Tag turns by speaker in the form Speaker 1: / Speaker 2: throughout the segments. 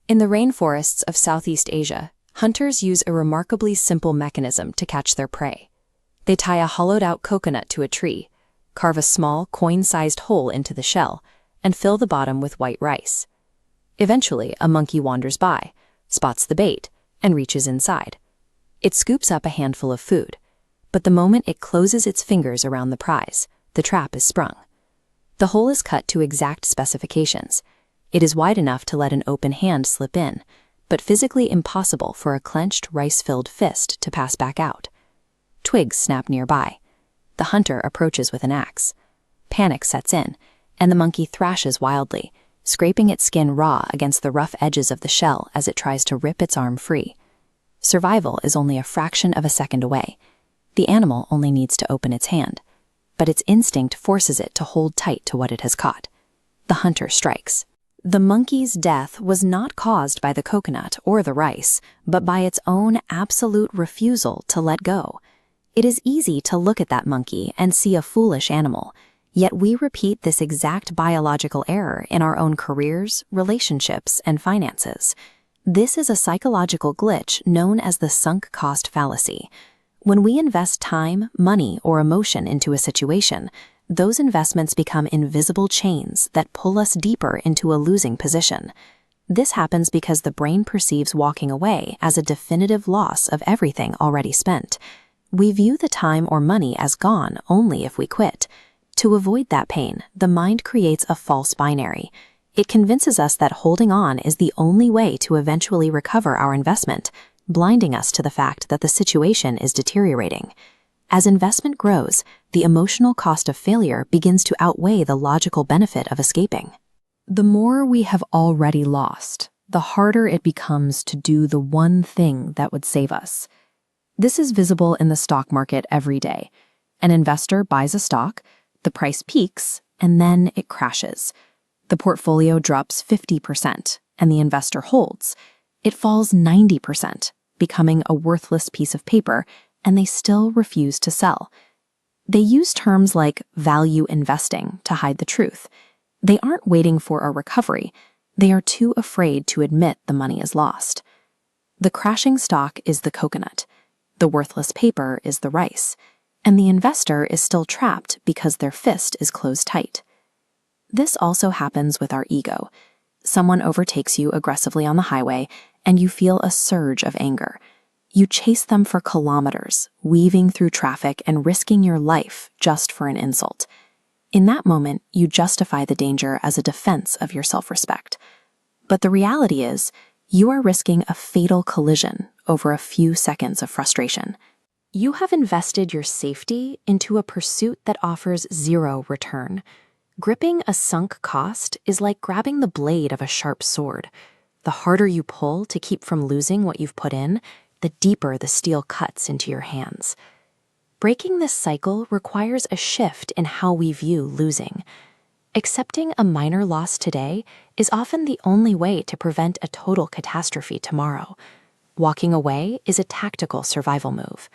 Speaker 1: In the rainforests of Southeast Asia, hunters use a remarkably simple mechanism to catch their prey. They tie a hollowed-out coconut to a tree, carve a small, coin-sized hole into the shell, and fill the bottom with white rice. Eventually, a monkey wanders by, spots the bait, and reaches inside. It scoops up a handful of food, but the moment it closes its fingers around the prize, the trap is sprung. The hole is cut to exact specifications. It is wide enough to let an open hand slip in, but physically impossible for a clenched, rice-filled fist to pass back out. Twigs snap nearby. The hunter approaches with an axe. Panic sets in, and the monkey thrashes wildly, scraping its skin raw against the rough edges of the shell as it tries to rip its arm free. Survival is only a fraction of a second away. The animal only needs to open its hand, but its instinct forces it to hold tight to what it has caught. The hunter strikes. The monkey's death was not caused by the coconut or the rice, but by its own absolute refusal to let go. It is easy to look at that monkey and see a foolish animal, yet we repeat this exact biological error in our own careers, relationships, and finances. This is a psychological glitch known as the sunk cost fallacy. When we invest time, money, or emotion into a situation, those investments become invisible chains that pull us deeper into a losing position. This happens because the brain perceives walking away as a definitive loss of everything already spent. We view the time or money as gone only if we quit. To avoid that pain, the mind creates a false binary. It convinces us that holding on is the only way to eventually recover our investment, blinding us to the fact that the situation is deteriorating. As investment grows, the emotional cost of failure begins to outweigh the logical benefit of escaping. The more we have already lost, the harder it becomes to do the one thing that would save us. This is visible in the stock market every day. An investor buys a stock, the price peaks, and then it crashes. The portfolio drops 50%, and the investor holds. It falls 90%, becoming a worthless piece of paper, and they still refuse to sell. They use terms like value investing to hide the truth. They aren't waiting for a recovery. They are too afraid to admit the money is lost. The crashing stock is the coconut. The worthless paper is the rice. And the investor is still trapped because their fist is closed tight. This also happens with our ego. Someone overtakes you aggressively on the highway, and you feel a surge of anger. You chase them for kilometers, weaving through traffic and risking your life just for an insult. In that moment, you justify the danger as a defense of your self-respect. But the reality is, you are risking a fatal collision over a few seconds of frustration. You have invested your safety into a pursuit that offers zero return. Gripping a sunk cost is like grabbing the blade of a sharp sword. The harder you pull to keep from losing what you've put in, the deeper the steel cuts into your hands. Breaking this cycle requires a shift in how we view losing. Accepting a minor loss today is often the only way to prevent a total catastrophe tomorrow. Walking away is a tactical survival move.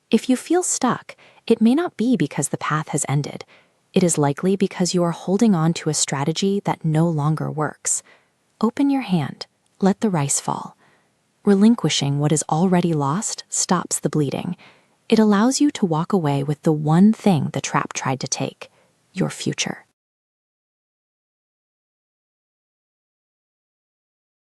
Speaker 1: If you feel stuck, it may not be because the path has ended. It is likely because you are holding on to a strategy that no longer works. Open your hand. Let the rice fall. Relinquishing what is already lost stops the bleeding. It allows you to walk away with the one thing the trap tried to take: your future.